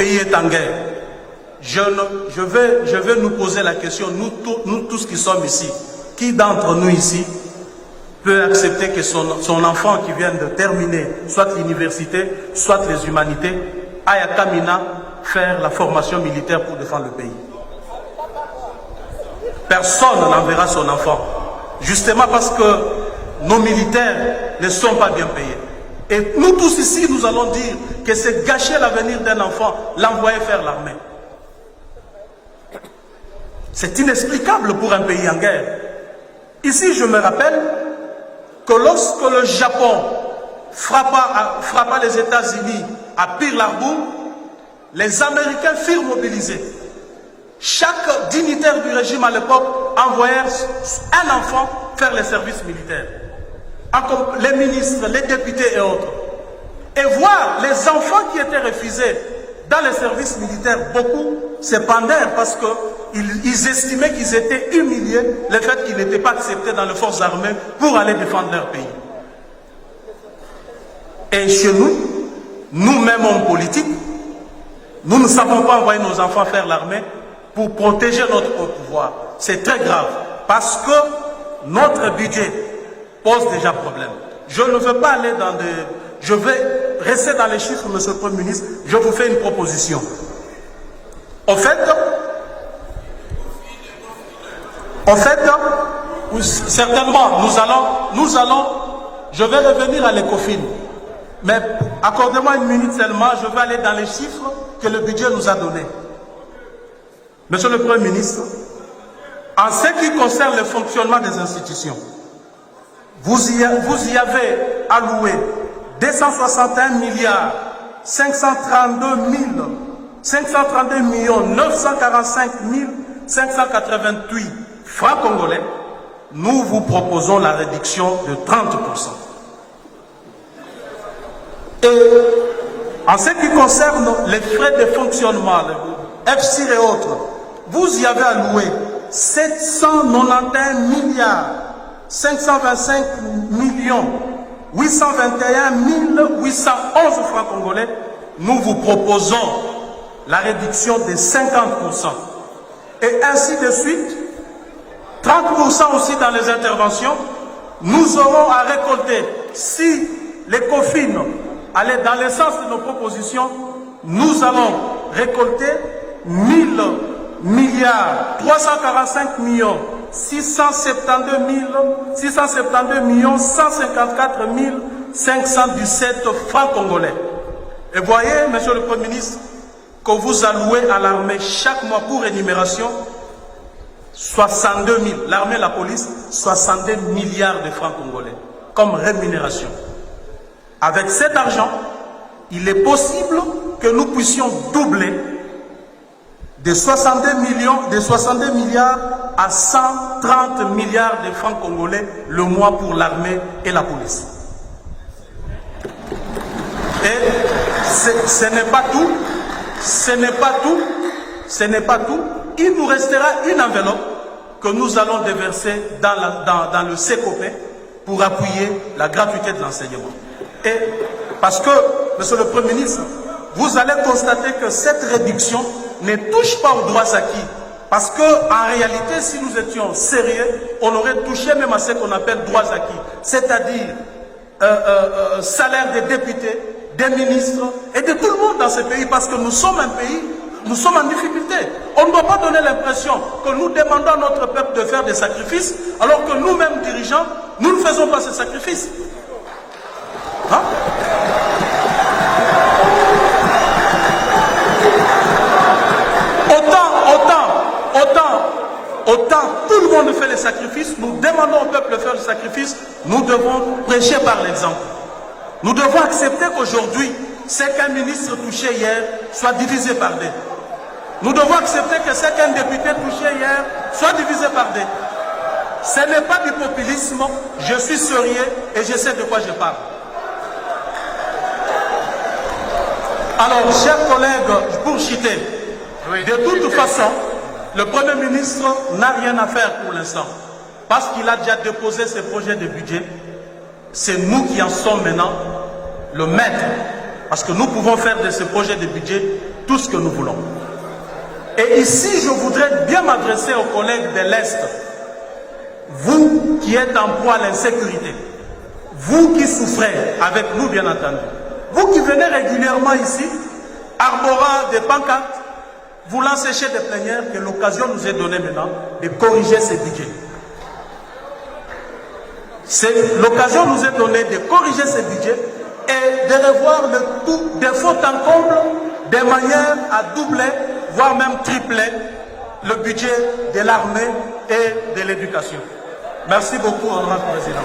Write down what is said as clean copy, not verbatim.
pays est en guerre. Je vais nous poser la question, nous tous qui sommes ici, qui d'entre nous ici peut accepter que son enfant qui vient de terminer soit l'université, soit les humanités, aille à Kamina faire la formation militaire pour défendre le pays? Personne n'enverra son enfant. Justement parce que nos militaires ne sont pas bien payés. Et nous tous ici, nous allons dire que c'est gâcher l'avenir d'un enfant, l'envoyer faire l'armée. C'est inexplicable pour un pays en guerre. Ici, je me rappelle que lorsque le Japon frappa les États-Unis à Pearl Harbor, les Américains furent mobilisés. Chaque dignitaire du régime à l'époque envoyait un enfant faire les services militaires. Les ministres, les députés et autres. Et voir les enfants qui étaient refusés dans les services militaires, beaucoup se pendèrent parce qu'ils estimaient qu'ils étaient humiliés le fait qu'ils n'étaient pas acceptés dans les forces armées pour aller défendre leur pays. Et chez nous, nous-mêmes hommes politiques, nous ne savons pas envoyer nos enfants faire l'armée pour protéger notre pouvoir. C'est très grave parce que notre budget pose déjà problème. Je ne veux pas aller dans des... Je vais rester dans les chiffres, monsieur le Premier ministre. Je vous fais une proposition. En fait, certainement, nous allons, je vais revenir à l'ECOFIN. Mais accordez-moi une minute seulement, je vais aller dans les chiffres que le budget nous a donnés. Monsieur le Premier ministre, en ce qui concerne le fonctionnement des institutions, vous y avez alloué 261 milliards 532 millions 945 588 francs congolais. Nous vous proposons la réduction de 30%. Et en ce qui concerne les frais de fonctionnement, FCIR et autres, vous y avez alloué 791 milliards 525 millions 821 811 francs congolais. Nous vous proposons la réduction de 50%. Et ainsi de suite, 30% aussi dans les interventions. Nous aurons à récolter, si les COFIN allaient dans le sens de nos propositions, nous allons récolter 1000 milliards 345 millions 672 millions 154 517 francs congolais. Et voyez, monsieur le Premier ministre, que vous allouez à l'armée chaque mois pour rémunération 62 000, l'armée et la police, 62 milliards de francs congolais comme rémunération. Avec cet argent, il est possible que nous puissions doubler de 62 milliards à 130 milliards de francs congolais le mois pour l'armée et la police. Et ce n'est pas tout, ce n'est pas tout. Il nous restera une enveloppe que nous allons déverser dans le CECOP pour appuyer la gratuité de l'enseignement. Et parce que, monsieur le Premier ministre, vous allez constater que cette réduction ne touche pas aux droits acquis. Parce qu'en réalité, si nous étions sérieux, on aurait touché même à ce qu'on appelle droits acquis. C'est-à-dire salaire des députés, des ministres et de tout le monde dans ce pays. Parce que nous sommes un pays, nous sommes en difficulté. On ne doit pas donner l'impression que nous demandons à notre peuple de faire des sacrifices, alors que nous-mêmes dirigeants, nous ne faisons pas ces sacrifices. Hein? Autant tout le monde fait les sacrifices, nous demandons au peuple de faire le sacrifice, nous devons prêcher par l'exemple. Nous devons accepter qu'aujourd'hui, ce qu'un ministre touché hier soit divisé par deux. Nous devons accepter que ce qu'un député touché hier soit divisé par deux. Ce n'est pas du populisme, je suis sérieux et je sais de quoi je parle. Alors, chers collègues, pour chiter, de toute façon, le Premier ministre n'a rien à faire pour l'instant. Parce qu'il a déjà déposé ses projets de budget. C'est nous qui en sommes maintenant le maître. Parce que nous pouvons faire de ce projet de budget tout ce que nous voulons. Et ici, je voudrais bien m'adresser aux collègues de l'Est. Vous qui êtes en proie à l'insécurité, vous qui souffrez avec nous, bien entendu, vous qui venez régulièrement ici, arborant des pancartes, voulant sécher des plénières, que l'occasion nous est donnée maintenant de corriger ces budgets. L'occasion nous est donnée de corriger ces budgets et de revoir le tout de fond en comble, de manière à doubler, voire même tripler, le budget de l'armée et de l'éducation. Merci beaucoup, honorable président.